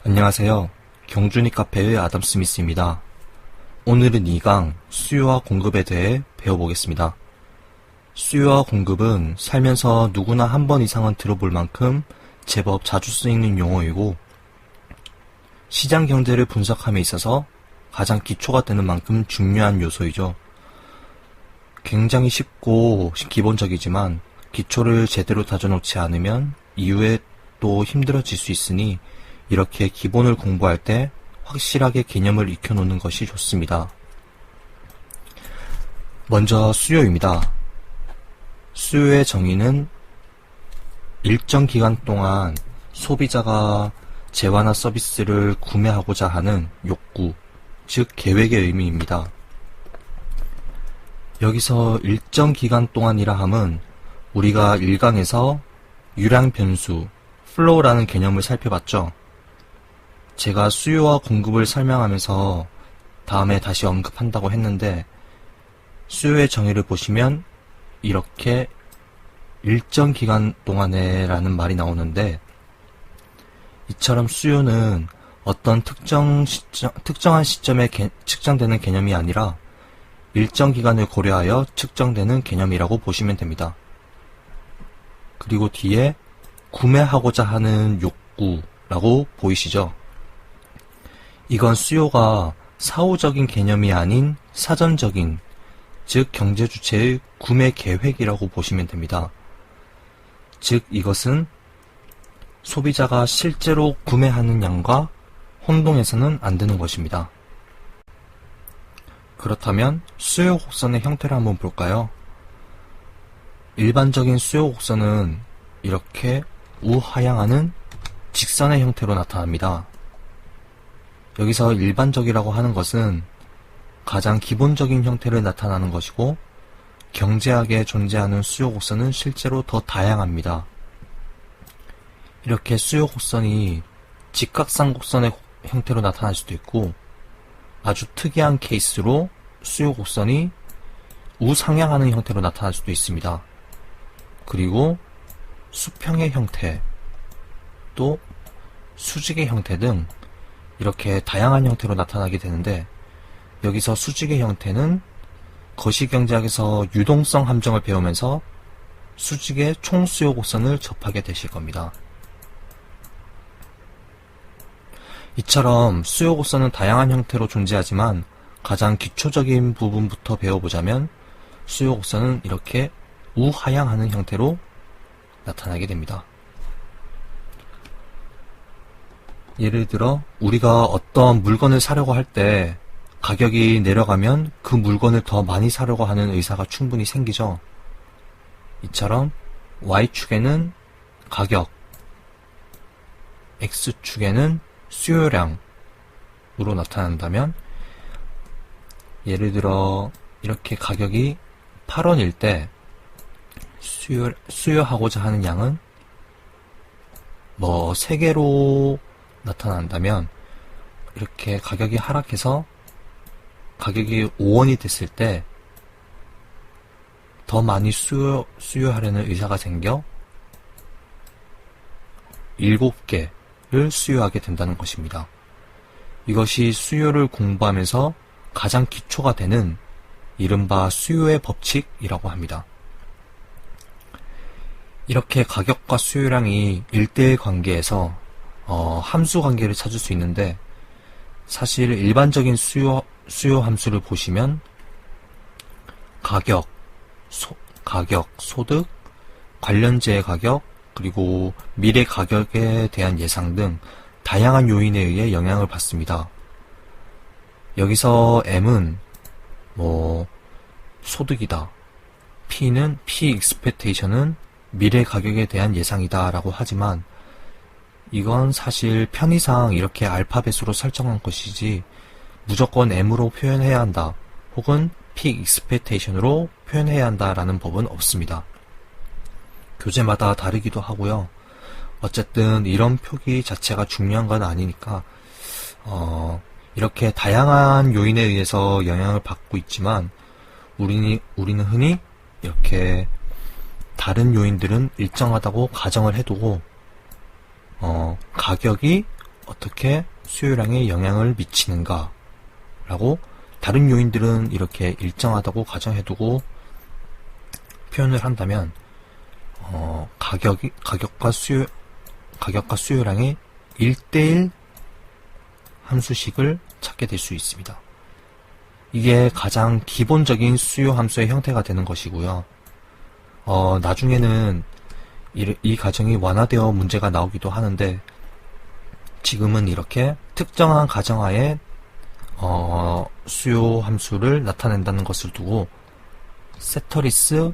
안녕하세요. 경준이 카페의 아담 스미스입니다. 오늘은 2강 수요와 공급에 대해 배워보겠습니다. 수요와 공급은 살면서 누구나 한 번 이상은 들어볼 만큼 제법 자주 쓰이는 용어이고 시장 경제를 분석함에 있어서 가장 기초가 되는 만큼 중요한 요소이죠. 굉장히 쉽고 기본적이지만 기초를 제대로 다져놓지 않으면 이후에 또 힘들어질 수 있으니 이렇게 기본을 공부할 때 확실하게 개념을 익혀놓는 것이 좋습니다. 먼저 수요입니다. 수요의 정의는 일정 기간 동안 소비자가 재화나 서비스를 구매하고자 하는 욕구, 즉 계획의 의미입니다. 여기서 일정 기간 동안이라 함은 우리가 1강에서 유량 변수, 플로우라는 개념을 살펴봤죠. 제가 수요와 공급을 설명하면서 다음에 다시 언급한다고 했는데 수요의 정의를 보시면 이렇게 일정 기간 동안에 라는 말이 나오는데 이처럼 수요는 어떤 특정한 시점에 측정되는 개념이 아니라 일정 기간을 고려하여 측정되는 개념이라고 보시면 됩니다. 그리고 뒤에 구매하고자 하는 욕구라고 보이시죠? 이건 수요가 사후적인 개념이 아닌 사전적인, 즉 경제 주체의 구매 계획이라고 보시면 됩니다. 즉 이것은 소비자가 실제로 구매하는 양과 혼동해서는 안 되는 것입니다. 그렇다면 수요 곡선의 형태를 한번 볼까요? 일반적인 수요 곡선은 이렇게 우하향하는 직선의 형태로 나타납니다. 여기서 일반적이라고 하는 것은 가장 기본적인 형태를 나타나는 것이고 경제학에 존재하는 수요 곡선은 실제로 더 다양합니다. 이렇게 수요 곡선이 직각상 곡선의 형태로 나타날 수도 있고 아주 특이한 케이스로 수요 곡선이 우상향하는 형태로 나타날 수도 있습니다. 그리고 수평의 형태, 또 수직의 형태 등 이렇게 다양한 형태로 나타나게 되는데 여기서 수직의 형태는 거시경제학에서 유동성 함정을 배우면서 수직의 총수요 곡선을 접하게 되실 겁니다. 이처럼 수요 곡선은 다양한 형태로 존재하지만 가장 기초적인 부분부터 배워보자면 수요 곡선은 이렇게 우하향하는 형태로 나타나게 됩니다. 예를 들어 우리가 어떤 물건을 사려고 할 때 가격이 내려가면 그 물건을 더 많이 사려고 하는 의사가 충분히 생기죠. 이처럼 Y축에는 가격, X축에는 수요량으로 나타난다면 예를 들어 이렇게 가격이 8원일 때 수요하고자 하는 양은 3개로 나타난다면 이렇게 가격이 하락해서 가격이 5원이 됐을 때 더 많이 수요하려는 의사가 생겨 7개를 수요하게 된다는 것입니다. 이것이 수요를 공부하면서 가장 기초가 되는 이른바 수요의 법칙이라고 합니다. 이렇게 가격과 수요량이 1대1 관계에서 함수 관계를 찾을 수 있는데 사실 일반적인 수요 함수를 보시면 가격, 소득, 관련재의 가격, 그리고 미래 가격에 대한 예상 등 다양한 요인에 의해 영향을 받습니다. 여기서 M은 소득이다. P는 P expectation은 미래 가격에 대한 예상이다 라고 하지만 이건 사실 편의상 이렇게 알파벳으로 설정한 것이지 무조건 M으로 표현해야 한다 혹은 P expectation으로 표현해야 한다 라는 법은 없습니다. 교재마다 다르기도 하고요. 어쨌든 이런 표기 자체가 중요한 건 아니니까 이렇게 다양한 요인에 의해서 영향을 받고 있지만 우리는 흔히 이렇게 다른 요인들은 일정하다고 가정을 해두고 가격이 어떻게 수요량에 영향을 미치는가 라고 다른 요인들은 이렇게 일정하다고 가정해두고 표현을 한다면 가격과 수요량의 1대1 함수식을 찾게 될 수 있습니다. 이게 가장 기본적인 수요 함수의 형태가 되는 것이고요. 나중에는 이 가정이 완화되어 문제가 나오기도 하는데 지금은 이렇게 특정한 가정하에 수요 함수를 나타낸다는 것을 두고 세터리스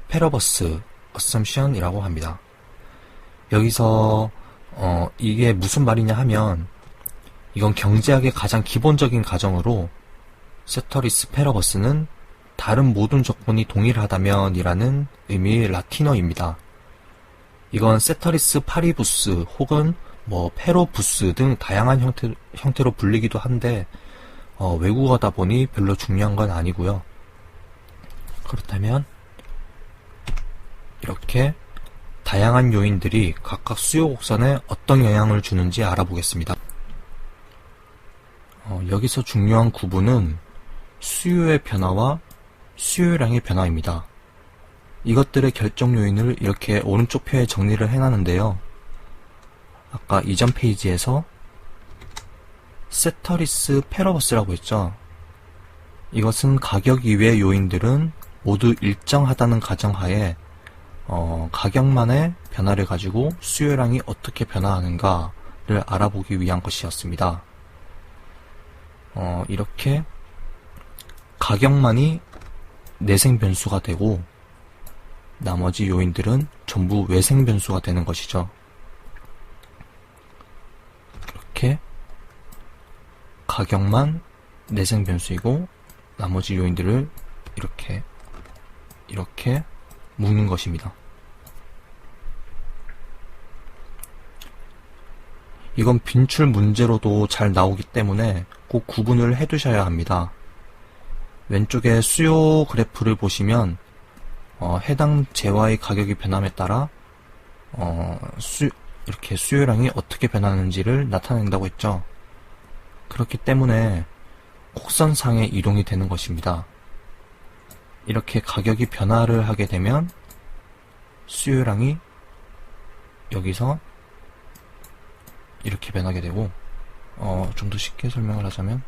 페러버스 어썸션이라고 합니다. 여기서 이게 무슨 말이냐 하면 이건 경제학의 가장 기본적인 가정으로 세터리스 페러버스는 다른 모든 조건이 동일하다면 이라는 의미의 라틴어입니다. 이건 세터리스 파리부스 혹은 페로부스 등 다양한 형태로 불리기도 한데 외국어다 보니 별로 중요한 건 아니고요. 그렇다면 이렇게 다양한 요인들이 각각 수요 곡선에 어떤 영향을 주는지 알아보겠습니다. 여기서 중요한 구분은 수요의 변화와 수요량의 변화입니다. 이것들의 결정 요인을 이렇게 오른쪽 표에 정리를 해놨는데요. 아까 이전 페이지에서 세터리스 페러버스라고 했죠. 이것은 가격 이외의 요인들은 모두 일정하다는 가정하에 가격만의 변화를 가지고 수요량이 어떻게 변화하는가를 알아보기 위한 것이었습니다. 이렇게 가격만이 내생 변수가 되고 나머지 요인들은 전부 외생 변수가 되는 것이죠. 이렇게 가격만 내생 변수이고 나머지 요인들을 이렇게 묶는 것입니다. 이건 빈출 문제로도 잘 나오기 때문에 꼭 구분을 해두셔야 합니다. 왼쪽에 수요 그래프를 보시면 해당 재화의 가격이 변함에 따라 이렇게 수요량이 어떻게 변하는지를 나타낸다고 했죠. 그렇기 때문에 곡선상의 이동이 되는 것입니다. 이렇게 가격이 변화를 하게 되면 수요량이 여기서 이렇게 변하게 되고 좀 더 쉽게 설명을 하자면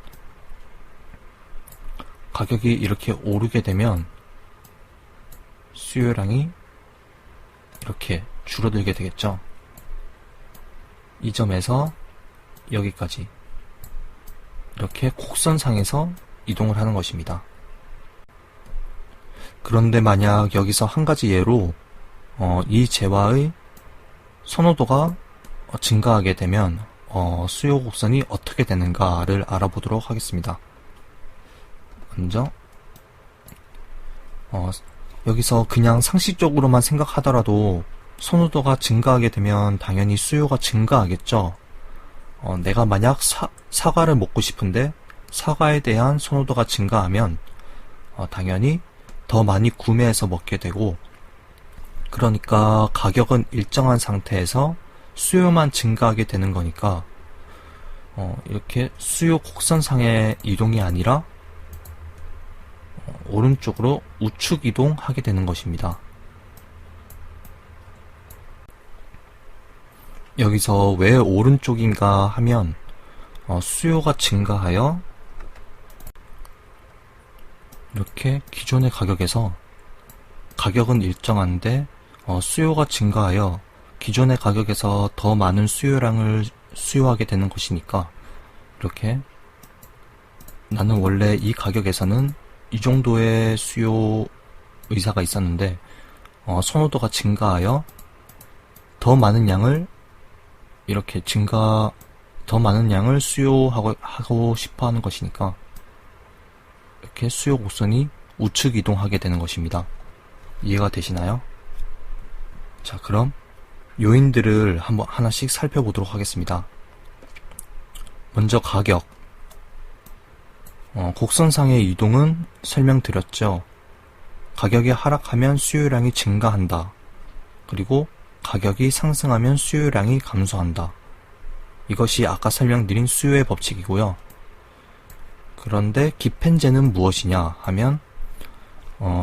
가격이 이렇게 오르게 되면 수요량이 이렇게 줄어들게 되겠죠. 이 점에서 여기까지 이렇게 곡선상에서 이동을 하는 것입니다. 그런데 만약 여기서 한 가지 예로 이 재화의 선호도가 증가하게 되면 수요 곡선이 어떻게 되는가를 알아보도록 하겠습니다. 먼저 여기서 그냥 상식적으로만 생각하더라도 선호도가 증가하게 되면 당연히 수요가 증가하겠죠. 내가 만약 사과를 먹고 싶은데 사과에 대한 선호도가 증가하면 당연히 더 많이 구매해서 먹게 되고, 그러니까 가격은 일정한 상태에서 수요만 증가하게 되는 거니까 이렇게 수요 곡선상의 이동이 아니라 오른쪽으로 우측 이동하게 되는 것입니다. 여기서 왜 오른쪽인가 하면 수요가 증가하여 이렇게 기존의 가격에서 가격은 일정한데 수요가 증가하여 기존의 가격에서 더 많은 수요량을 수요하게 되는 것이니까 이렇게 나는 원래 이 가격에서는 이 정도의 수요 의사가 있었는데 선호도가 증가하여 더 많은 양을 이렇게 더 많은 양을 수요하고 싶어 하는 것이니까 이렇게 수요 곡선이 우측 이동하게 되는 것입니다. 이해가 되시나요? 자, 그럼 요인들을 한번 하나씩 살펴보도록 하겠습니다. 먼저 가격. 곡선상의 이동은 설명드렸죠. 가격이 하락하면 수요량이 증가한다. 그리고 가격이 상승하면 수요량이 감소한다. 이것이 아까 설명드린 수요의 법칙이고요. 그런데 기펜제는 무엇이냐 하면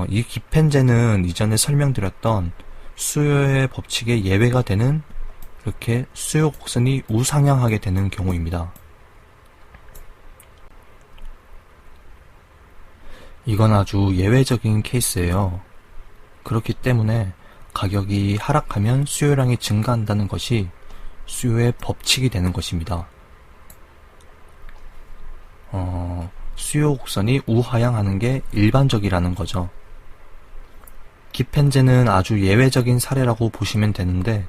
이 기펜제는 이전에 설명드렸던 수요의 법칙에 예외가 되는 이렇게 수요 곡선이 우상향하게 되는 경우입니다. 이건 아주 예외적인 케이스예요. 그렇기 때문에 가격이 하락하면 수요량이 증가한다는 것이 수요의 법칙이 되는 것입니다. 수요 곡선이 우하향하는 게 일반적이라는 거죠. 기펜제는 아주 예외적인 사례라고 보시면 되는데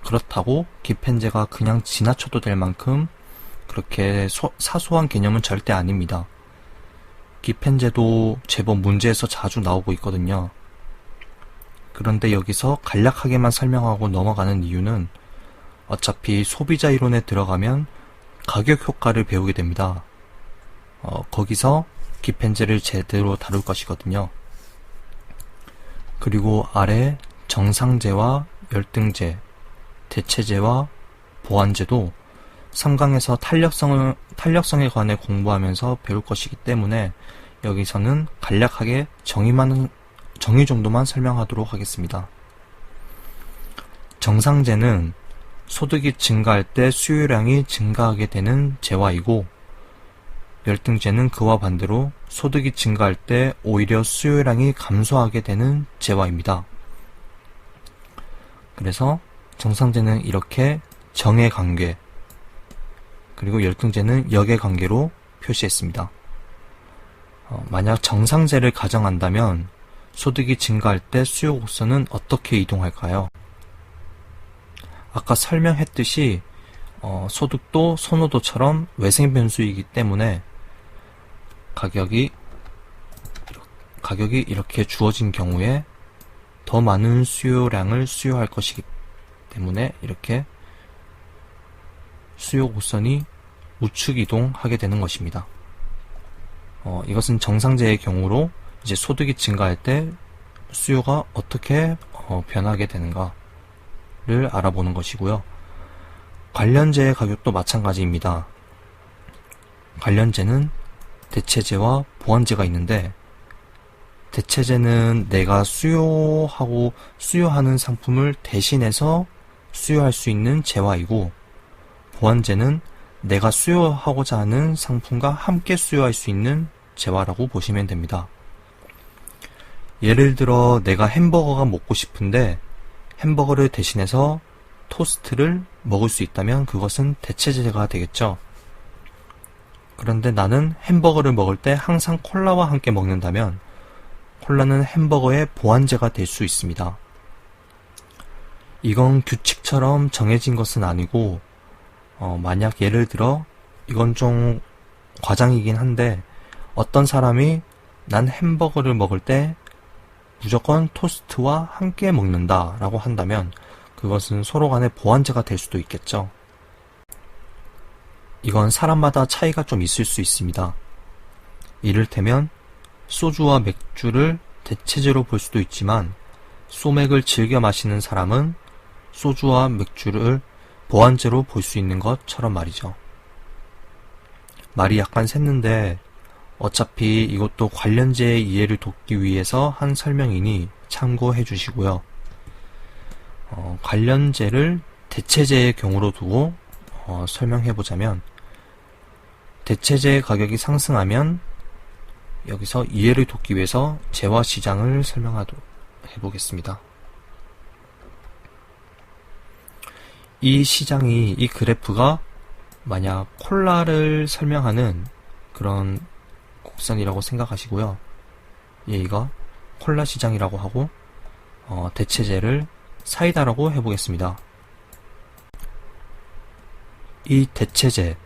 그렇다고 기펜제가 그냥 지나쳐도 될 만큼 그렇게 사소한 개념은 절대 아닙니다. 기펜제도 제법 문제에서 자주 나오고 있거든요. 그런데 여기서 간략하게만 설명하고 넘어가는 이유는 어차피 소비자 이론에 들어가면 가격 효과를 배우게 됩니다. 거기서 기펜제를 제대로 다룰 것이거든요. 그리고 아래 정상제와 열등제, 대체제와 보완제도 3강에서 탄력성에 관해 공부하면서 배울 것이기 때문에 여기서는 간략하게 정의 정도만 설명하도록 하겠습니다. 정상제는 소득이 증가할 때 수요량이 증가하게 되는 재화이고, 열등제는 그와 반대로 소득이 증가할 때 오히려 수요량이 감소하게 되는 재화입니다. 그래서 정상제는 이렇게 정의 관계, 그리고 열등제는 역의 관계로 표시했습니다. 만약 정상제를 가정한다면 소득이 증가할 때 수요 곡선은 어떻게 이동할까요? 아까 설명했듯이 소득도 선호도처럼 외생 변수이기 때문에 가격이 이렇게 주어진 경우에 더 많은 수요량을 수요할 것이기 때문에 이렇게 수요 곡선이 우측 이동하게 되는 것입니다. 이것은 정상제의 경우로 이제 소득이 증가할 때 수요가 어떻게 변하게 되는가를 알아보는 것이고요. 관련제의 가격도 마찬가지입니다. 관련제는 대체제와 보완제가 있는데, 대체제는 내가 수요하는 상품을 대신해서 수요할 수 있는 재화이고, 보완제는 내가 수요하고자 하는 상품과 함께 수요할 수 있는 재화라고 보시면 됩니다. 예를 들어 내가 햄버거가 먹고 싶은데 햄버거를 대신해서 토스트를 먹을 수 있다면 그것은 대체제가 되겠죠. 그런데 나는 햄버거를 먹을 때 항상 콜라와 함께 먹는다면 콜라는 햄버거의 보완제가 될 수 있습니다. 이건 규칙처럼 정해진 것은 아니고 만약 예를 들어 이건 좀 과장이긴 한데 어떤 사람이 난 햄버거를 먹을 때 무조건 토스트와 함께 먹는다 라고 한다면 그것은 서로 간의 보완제가 될 수도 있겠죠. 이건 사람마다 차이가 좀 있을 수 있습니다. 이를테면 소주와 맥주를 대체제로 볼 수도 있지만 소맥을 즐겨 마시는 사람은 소주와 맥주를 보완제로 볼 수 있는 것처럼 말이죠. 말이 약간 샜는데 어차피 이것도 관련제의 이해를 돕기 위해서 한 설명이니 참고해 주시고요. 관련제를 대체제의 경우로 두고 설명해 보자면 대체제의 가격이 상승하면 여기서 이해를 돕기 위해서 재화 시장을 설명하도록 해보겠습니다. 이 그래프가 만약 콜라를 설명하는 그런 곡선이라고 생각하시고요. 얘가 콜라 시장이라고 하고 대체제를 사이다라고 해보겠습니다. 이 대체제,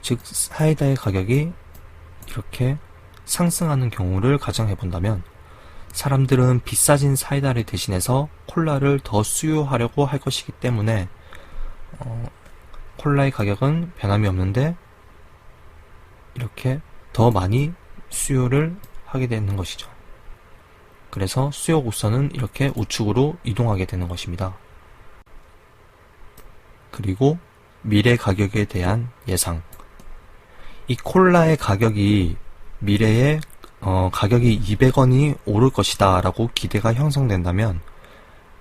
즉 사이다의 가격이 이렇게 상승하는 경우를 가정해 본다면 사람들은 비싸진 사이다를 대신해서 콜라를 더 수요하려고 할 것이기 때문에 콜라의 가격은 변함이 없는데 이렇게 더 많이 수요를 하게 되는 것이죠. 그래서 수요 곡선은 이렇게 우측으로 이동하게 되는 것입니다. 그리고 미래 가격에 대한 예상. 이 콜라의 가격이 미래에 가격이 200원이 오를 것이다 라고 기대가 형성된다면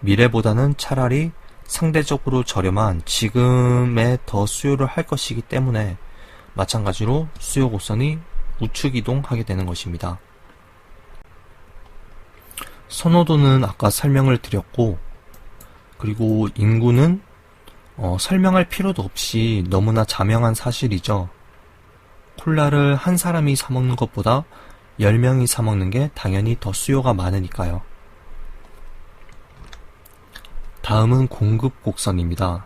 미래보다는 차라리 상대적으로 저렴한 지금에 더 수요를 할 것이기 때문에 마찬가지로 수요 곡선이 우측 이동하게 되는 것입니다. 선호도는 아까 설명을 드렸고, 그리고 인구는 설명할 필요도 없이 너무나 자명한 사실이죠. 콜라를 한 사람이 사 먹는 것보다 10명이 사 먹는 게 당연히 더 수요가 많으니까요. 다음은 공급 곡선입니다.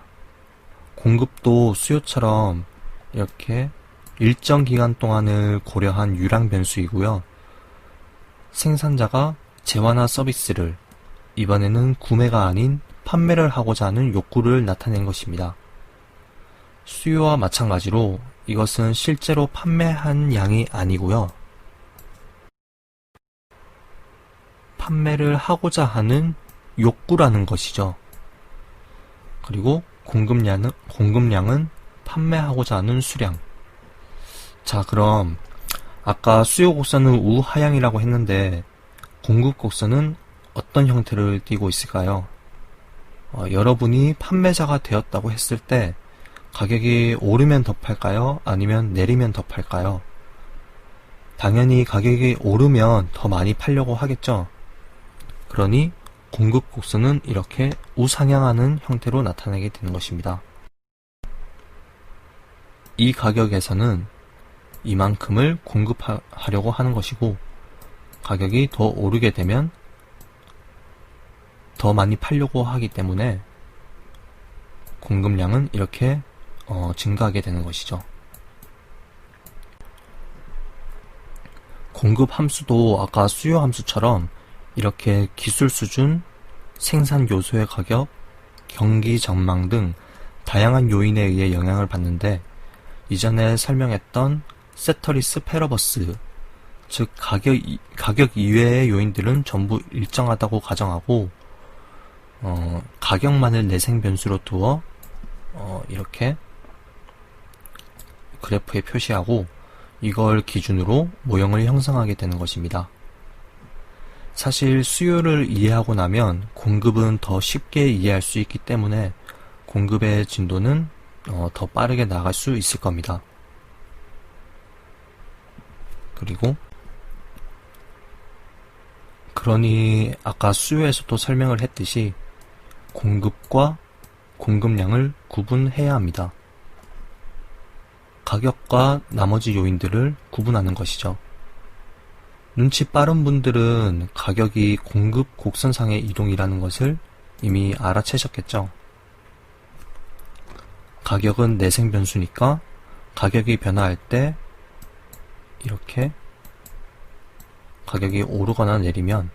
공급도 수요처럼 이렇게 일정 기간 동안을 고려한 유랑 변수이고요. 생산자가 재화나 서비스를, 이번에는 구매가 아닌 판매를 하고자 하는 욕구를 나타낸 것입니다. 수요와 마찬가지로 이것은 실제로 판매한 양이 아니고요. 판매를 하고자 하는 욕구라는 것이죠. 그리고 공급량은 판매하고자 하는 수량. 자, 그럼 아까 수요 곡선은 우하향이라고 했는데 공급 곡선은 어떤 형태를 띠고 있을까요? 여러분이 판매자가 되었다고 했을 때 가격이 오르면 더 팔까요? 아니면 내리면 더 팔까요? 당연히 가격이 오르면 더 많이 팔려고 하겠죠. 그러니 공급 곡선은 이렇게 우상향하는 형태로 나타나게 되는 것입니다. 이 가격에서는 이만큼을 공급하려고 하는 것이고, 가격이 더 오르게 되면 더 많이 팔려고 하기 때문에 공급량은 이렇게 증가하게 되는 것이죠. 공급 함수도 아까 수요 함수처럼 이렇게 기술 수준, 생산 요소의 가격, 경기 전망 등 다양한 요인에 의해 영향을 받는데, 이전에 설명했던 세터리스 패러버스, 즉 가격 이외의 요인들은 전부 일정하다고 가정하고 가격만을 내생 변수로 두어 이렇게 그래프에 표시하고 이걸 기준으로 모형을 형성하게 되는 것입니다. 사실 수요를 이해하고 나면 공급은 더 쉽게 이해할 수 있기 때문에 공급의 진도는 더 빠르게 나갈 수 있을 겁니다. 그러니 아까 수요에서도 설명을 했듯이 공급과 공급량을 구분해야 합니다. 가격과 나머지 요인들을 구분하는 것이죠. 눈치 빠른 분들은 가격이 공급 곡선상의 이동이라는 것을 이미 알아채셨겠죠. 가격은 내생 변수니까 가격이 변화할 때 이렇게 가격이 오르거나 내리면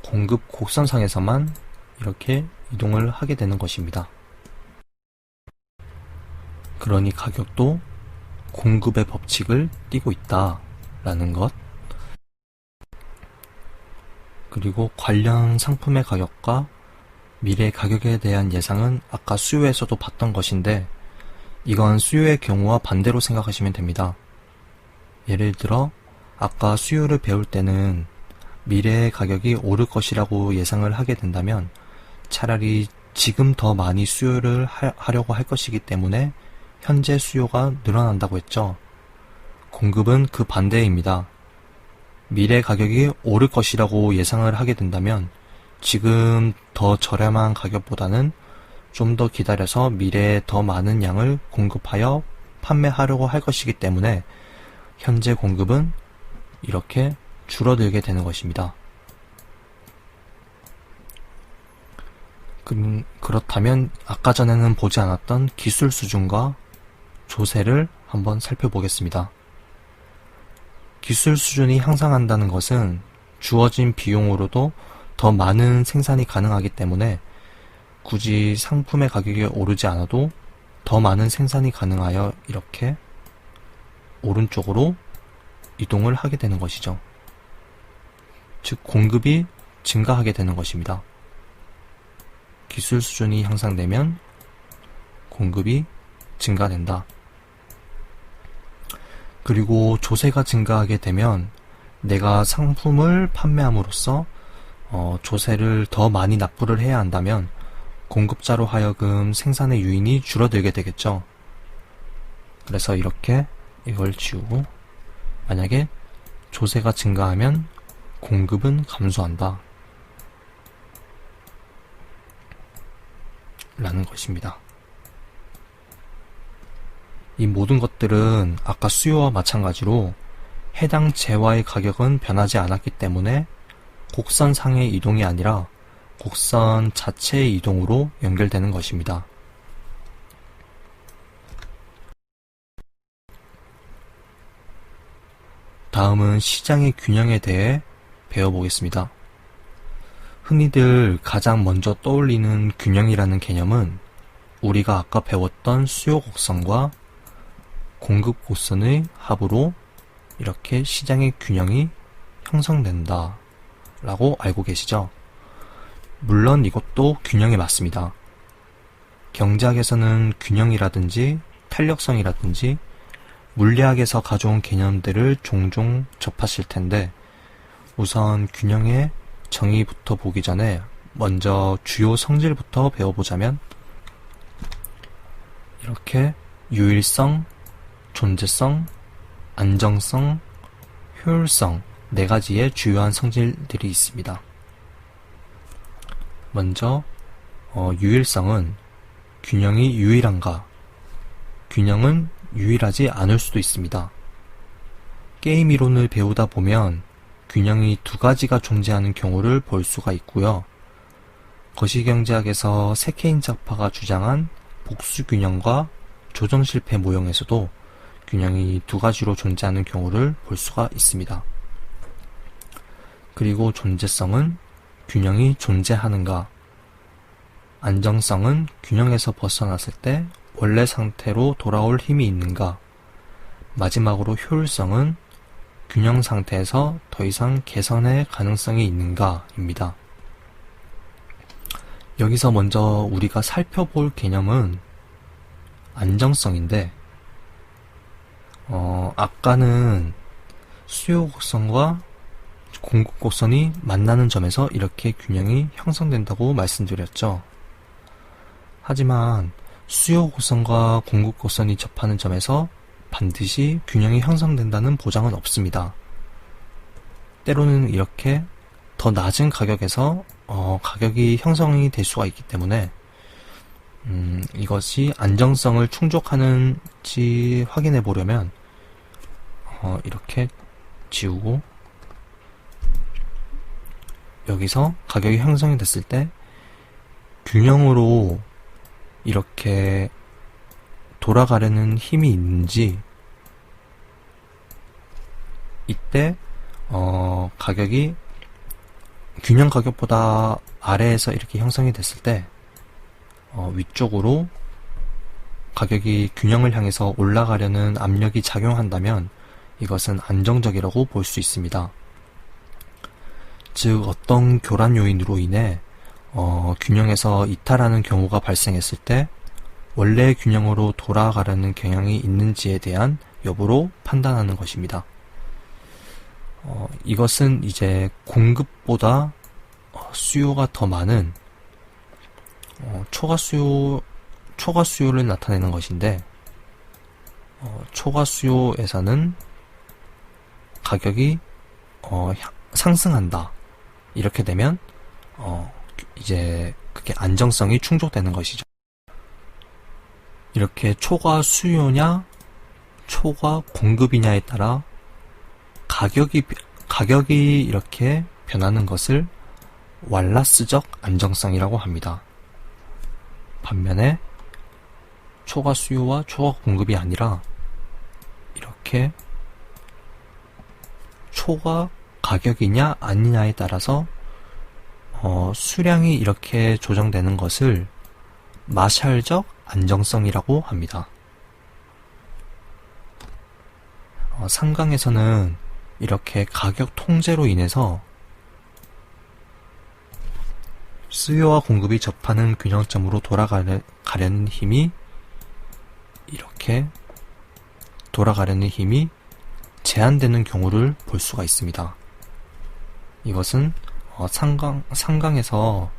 공급 곡선상에서만 이렇게 이동을 하게 되는 것입니다. 그러니 가격도 공급의 법칙을 띠고 있다라는 것. 그리고 관련 상품의 가격과 미래 가격에 대한 예상은 아까 수요에서도 봤던 것인데, 이건 수요의 경우와 반대로 생각하시면 됩니다. 예를 들어 아까 수요를 배울 때는 미래의 가격이 오를 것이라고 예상을 하게 된다면 차라리 지금 더 많이 수요를 하려고 할 것이기 때문에 현재 수요가 늘어난다고 했죠. 공급은 그 반대입니다. 미래 가격이 오를 것이라고 예상을 하게 된다면 지금 더 저렴한 가격보다는 좀 더 기다려서 미래에 더 많은 양을 공급하여 판매하려고 할 것이기 때문에 현재 공급은 이렇게 줄어들게 되는 것입니다. 그렇다면 아까 전에는 보지 않았던 기술 수준과 조세를 한번 살펴보겠습니다. 기술 수준이 향상한다는 것은 주어진 비용으로도 더 많은 생산이 가능하기 때문에 굳이 상품의 가격이 오르지 않아도 더 많은 생산이 가능하여 이렇게 오른쪽으로 이동을 하게 되는 것이죠. 즉 공급이 증가하게 되는 것입니다. 기술 수준이 향상되면 공급이 증가된다. 그리고 조세가 증가하게 되면 내가 상품을 판매함으로써 조세를 더 많이 납부를 해야 한다면 공급자로 하여금 생산의 유인이 줄어들게 되겠죠. 그래서 이렇게 이걸 지우고, 만약에 조세가 증가하면 공급은 감소한다 라는 것입니다. 이 모든 것들은 아까 수요와 마찬가지로 해당 재화의 가격은 변하지 않았기 때문에 곡선상의 이동이 아니라 곡선 자체의 이동으로 연결되는 것입니다. 다음은 시장의 균형에 대해 배워보겠습니다. 흔히들 가장 먼저 떠올리는 균형이라는 개념은 우리가 아까 배웠던 수요 곡선과 공급 곡선의 합으로 이렇게 시장의 균형이 형성된다 라고 알고 계시죠? 물론 이것도 균형에 맞습니다. 경제학에서는 균형이라든지 탄력성이라든지 물리학에서 가져온 개념들을 종종 접하실 텐데, 우선 균형의 정의부터 보기 전에 먼저 주요 성질부터 배워보자면, 이렇게 유일성, 존재성, 안정성, 효율성 네 가지의 주요한 성질들이 있습니다. 먼저 유일성은 균형이 유일한가? 균형은 유일하지 않을 수도 있습니다. 게임 이론을 배우다 보면 균형이 두 가지가 존재하는 경우를 볼 수가 있고요. 거시경제학에서 세케인 작파가 주장한 복수균형과 조정실패 모형에서도 균형이 두 가지로 존재하는 경우를 볼 수가 있습니다. 그리고 존재성은 균형이 존재하는가, 안정성은 균형에서 벗어났을 때 원래 상태로 돌아올 힘이 있는가, 마지막으로 효율성은 균형 상태에서 더 이상 개선의 가능성이 있는가입니다. 여기서 먼저 우리가 살펴볼 개념은 안정성인데, 아까는 수요 곡선과 공급 곡선이 만나는 점에서 이렇게 균형이 형성된다고 말씀드렸죠. 하지만 수요 곡선과 공급 곡선이 접하는 점에서 반드시 균형이 형성된다는 보장은 없습니다. 때로는 이렇게 더 낮은 가격에서 가격이 형성이 될 수가 있기 때문에 이것이 안정성을 충족하는지 확인해 보려면 이렇게 지우고, 여기서 가격이 형성이 됐을 때 균형으로 이렇게 돌아가려는 힘이 있는지, 이때 가격이 균형 가격보다 아래에서 이렇게 형성이 됐을 때 위쪽으로 가격이 균형을 향해서 올라가려는 압력이 작용한다면 이것은 안정적이라고 볼 수 있습니다. 즉, 어떤 교란 요인으로 인해 균형에서 이탈하는 경우가 발생했을 때 원래 균형으로 돌아가려는 경향이 있는지에 대한 여부로 판단하는 것입니다. 이것은 이제 공급보다 수요가 더 많은 초과 수요를 나타내는 것인데, 초과 수요에서는 가격이 상승한다. 이렇게 되면 이제 그게 안정성이 충족되는 것이죠. 이렇게 초과 수요냐 초과 공급이냐에 따라 가격이 이렇게 변하는 것을 왈라스적 안정성이라고 합니다. 반면에 초과 수요와 초과 공급이 아니라 이렇게 초과 가격이냐 아니냐에 따라서 수량이 이렇게 조정되는 것을 마샬적 안정성이라고 합니다. 상강에서는 이렇게 가격 통제로 인해서 수요와 공급이 접하는 균형점으로 돌아가려는 힘이 이렇게 돌아가려는 힘이 제한되는 경우를 볼 수가 있습니다. 이것은 상강에서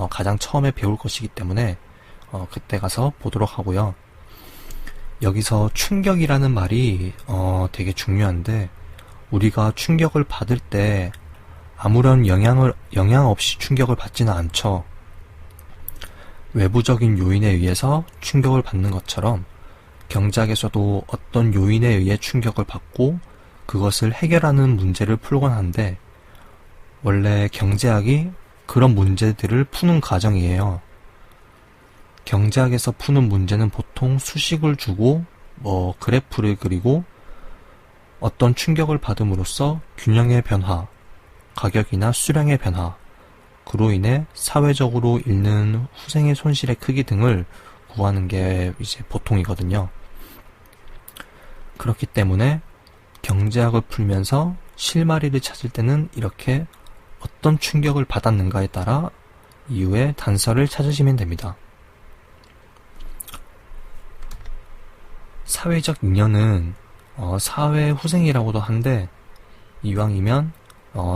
가장 처음에 배울 것이기 때문에 그때 가서 보도록 하고요. 여기서 충격이라는 말이 되게 중요한데, 우리가 충격을 받을 때 아무런 영향 없이 충격을 받지는 않죠. 외부적인 요인에 의해서 충격을 받는 것처럼 경제학에서도 어떤 요인에 의해 충격을 받고 그것을 해결하는 문제를 풀곤 하는데, 원래 경제학이 그런 문제들을 푸는 과정이에요. 경제학에서 푸는 문제는 보통 수식을 주고 그래프를 그리고 어떤 충격을 받음으로써 균형의 변화, 가격이나 수량의 변화, 그로 인해 사회적으로 잃는 후생의 손실의 크기 등을 구하는 게 이제 보통이거든요. 그렇기 때문에 경제학을 풀면서 실마리를 찾을 때는 이렇게 어떤 충격을 받았는가에 따라 이유의 단서를 찾으시면 됩니다. 사회적 인연은 사회후생이라고도 한데, 이왕이면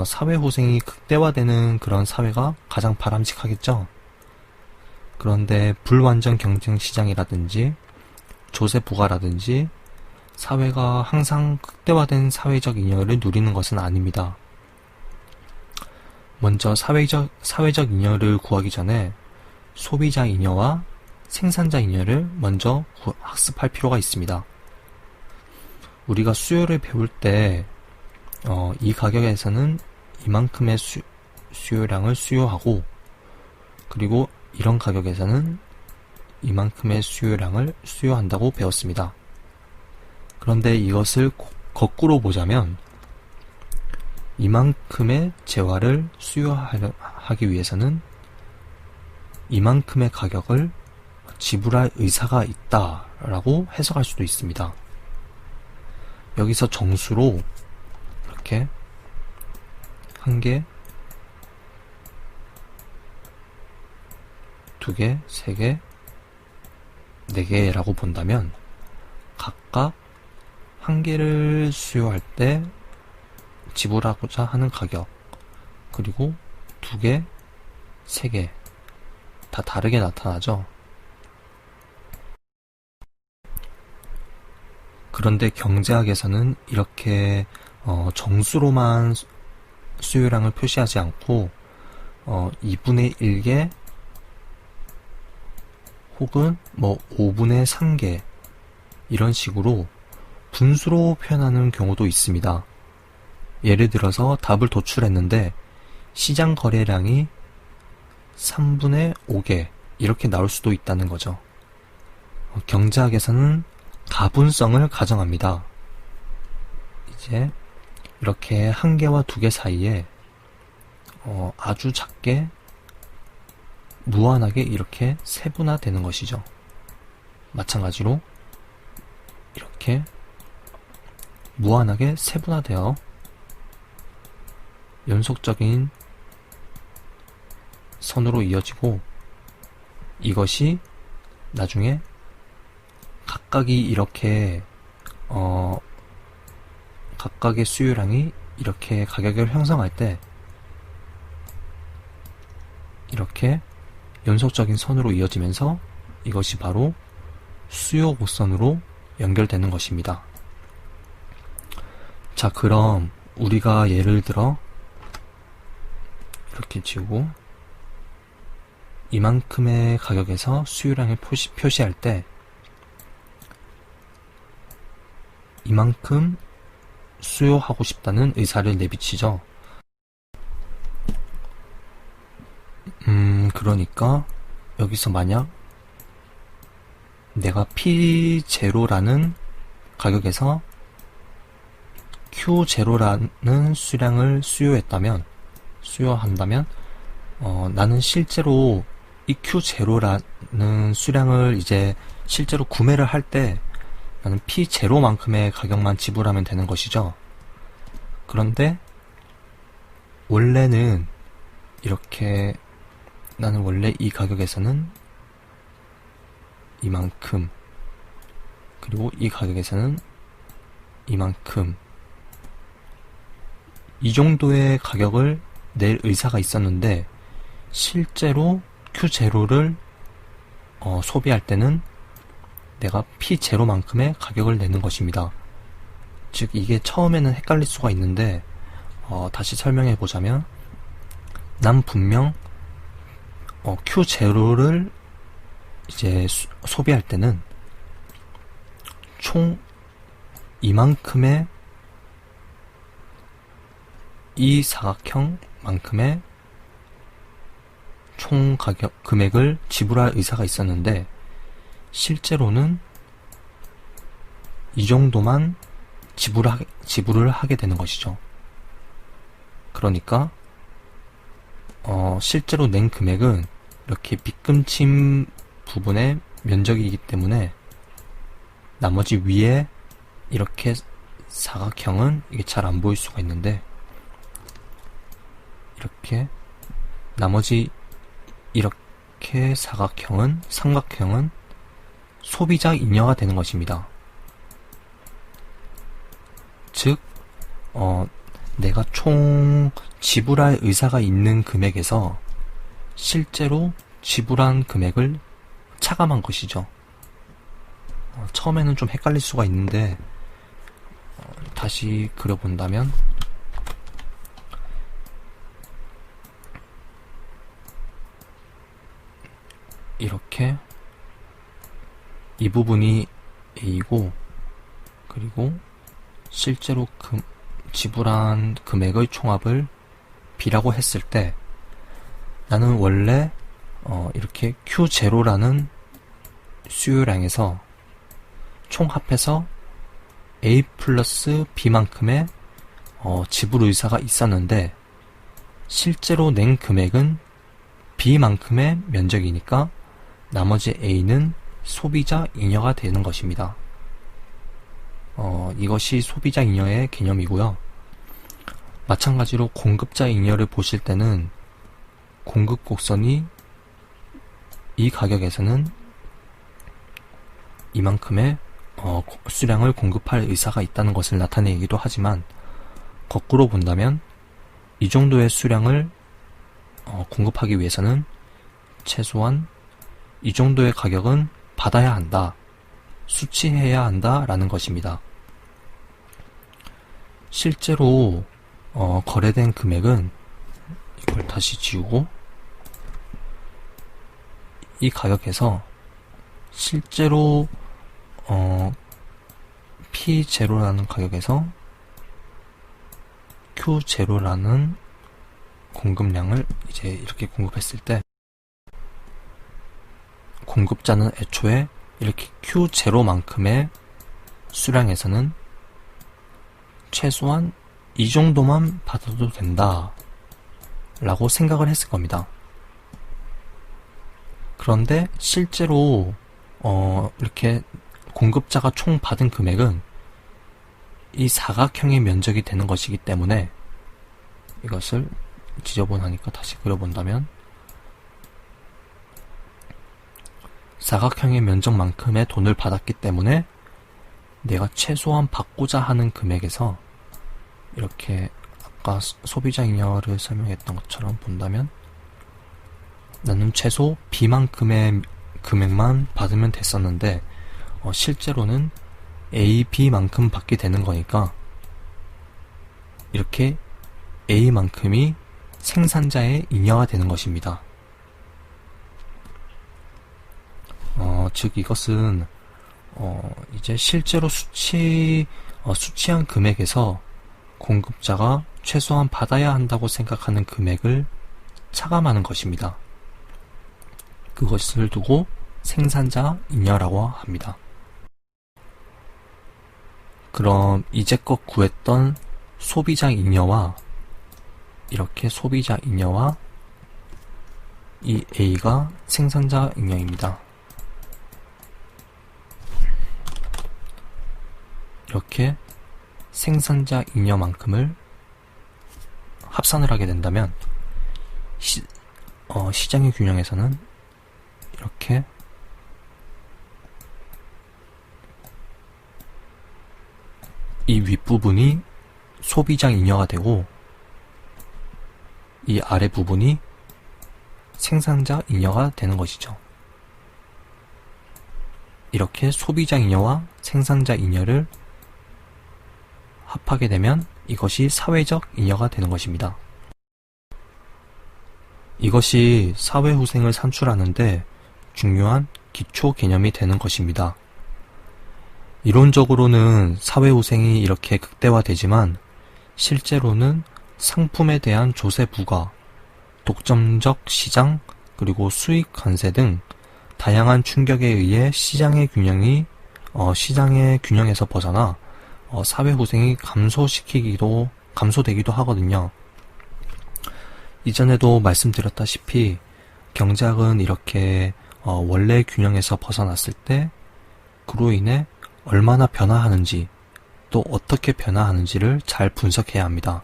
사회후생이 극대화되는 그런 사회가 가장 바람직하겠죠. 그런데 불완전 경쟁 시장이라든지 조세 부과라든지 사회가 항상 극대화된 사회적 인연을 누리는 것은 아닙니다. 먼저 사회적 인연을 구하기 전에 소비자 인연과 생산자 인연을 먼저 학습할 필요가 있습니다. 우리가 수요를 배울 때 이 가격에서는 이만큼의 수요량을 수요하고, 그리고 이런 가격에서는 이만큼의 수요량을 수요한다고 배웠습니다. 그런데 이것을 거꾸로 보자면, 이만큼의 재화를 수요하기 위해서는 이만큼의 가격을 지불할 의사가 있다라고 해석할 수도 있습니다. 여기서 정수로 이렇게 1개, 2개, 3개, 4개라고 본다면 각각 1개를 수요할 때 지불하고자 하는 가격, 그리고 2개, 3개 다 다르게 나타나죠. 그런데 경제학에서는 이렇게 정수로만 수요량을 표시하지 않고 2분의 1개 혹은 5분의 3개 이런 식으로 분수로 표현하는 경우도 있습니다. 예를 들어서 답을 도출했는데 시장 거래량이 3분의 5개 이렇게 나올 수도 있다는 거죠. 경제학에서는 가분성을 가정합니다. 이제 이렇게 1개와 2개 사이에 아주 작게 무한하게 이렇게 세분화되는 것이죠. 마찬가지로 이렇게 무한하게 세분화되어 연속적인 선으로 이어지고, 이것이 나중에 각각이 이렇게 각각의 수요량이 이렇게 가격을 형성할 때 이렇게 연속적인 선으로 이어지면서 이것이 바로 수요 곡선으로 연결되는 것입니다. 자, 그럼 우리가 예를 들어 이렇게 지우고 이만큼의 가격에서 수요량을 표시할 때 이만큼 수요하고 싶다는 의사를 내비치죠. 그러니까 여기서 만약 내가 P0라는 가격에서 Q0라는 수량을 수요한다면 나는 실제로 이 Q0라는 수량을 이제 실제로 구매를 할 때 나는 P0만큼의 가격만 지불하면 되는 것이죠. 그런데 원래는 이렇게 나는 원래 이 가격에서는 이만큼 그리고 이 가격에서는 이만큼, 이 정도의 가격을 낼 의사가 있었는데 실제로 Q0를 소비할 때는 내가 P0만큼의 가격을 내는 것입니다. 즉 이게 처음에는 헷갈릴 수가 있는데 다시 설명해 보자면, 난 분명 Q0를 이제 소비할 때는 총 이만큼의, 이 사각형만큼의 총 가격 금액을 지불할 의사가 있었는데 실제로는 이 정도만 지불을 하게 되는 것이죠. 그러니까 실제로 낸 금액은 이렇게 빗금침 부분의 면적이기 때문에 나머지 위에 이렇게 사각형은 이게 잘 안 보일 수가 있는데, 이렇게 나머지 이렇게 삼각형은 소비자 잉여가 되는 것입니다. 즉 내가 총 지불할 의사가 있는 금액에서 실제로 지불한 금액을 차감한 것이죠. 처음에는 좀 헷갈릴 수가 있는데 다시 그려본다면, 이렇게 이 부분이 A고, 그리고 실제로 지불한 금액의 총합을 B라고 했을 때, 나는 원래 이렇게 Q0라는 수요량에서 총 합해서 A 플러스 B만큼의 지불 의사가 있었는데 실제로 낸 금액은 B만큼의 면적이니까 나머지 A는 소비자 잉여가 되는 것입니다. 이것이 소비자 잉여의 개념이고요. 마찬가지로 공급자 잉여를 보실 때는 공급 곡선이 이 가격에서는 이만큼의 수량을 공급할 의사가 있다는 것을 나타내기도 하지만, 거꾸로 본다면 이 정도의 수량을 공급하기 위해서는 최소한 이 정도의 가격은 받아야 한다, 수취해야 한다 라는 것입니다. 실제로 거래된 금액은, 이걸 다시 지우고, 이 가격에서 실제로 P0라는 가격에서 Q0라는 공급량을 이제 이렇게 공급했을 때, 공급자는 애초에 이렇게 Q0만큼의 수량에서는 최소한 이 정도만 받아도 된다 라고 생각을 했을 겁니다. 그런데 실제로 이렇게 공급자가 총 받은 금액은 이 사각형의 면적이 되는 것이기 때문에, 이것을 지저분하니까 다시 그려본다면, 사각형의 면적만큼의 돈을 받았기 때문에 내가 최소한 받고자 하는 금액에서, 이렇게 아까 소비자 잉여를 설명했던 것처럼 본다면 나는 최소 B만큼의 금액만 받으면 됐었는데 실제로는 A, B만큼 받게 되는 거니까 이렇게 A만큼이 생산자의 잉여가 되는 것입니다. 즉 이것은 이제 실제로 수취한 금액에서 공급자가 최소한 받아야 한다고 생각하는 금액을 차감하는 것입니다. 그것을 두고 생산자 잉여라고 합니다. 그럼 이제껏 구했던 소비자 잉여와, 이렇게 소비자 잉여와 이 A가 생산자 잉여입니다. 이렇게 생산자 잉여만큼을 합산을 하게 된다면 시장의 균형에서는 이렇게 이 윗부분이 소비자 잉여가 되고 이 아래 부분이 생산자 잉여가 되는 것이죠. 이렇게 소비자 잉여와 생산자 잉여를 합하게 되면 이것이 사회적 잉여가 되는 것입니다. 이것이 사회후생을 산출하는데 중요한 기초 개념이 되는 것입니다. 이론적으로는 사회후생이 이렇게 극대화되지만 실제로는 상품에 대한 조세 부과, 독점적 시장, 그리고 수익 관세 등 다양한 충격에 의해 시장의 균형에서 벗어나 사회후생이 감소되기도 하거든요. 이전에도 말씀드렸다시피 경제학은 이렇게 원래 균형에서 벗어났을 때 그로 인해 얼마나 변화하는지 또 어떻게 변화하는지를 잘 분석해야 합니다.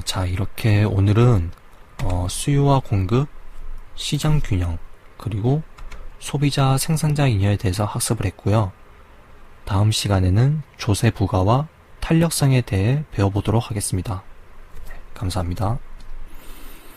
자, 이렇게 오늘은 수요와 공급, 시장 균형, 그리고 소비자 생산자 잉여에 대해서 학습을 했고요. 다음 시간에는 조세 부과와 탄력성에 대해 배워보도록 하겠습니다. 감사합니다.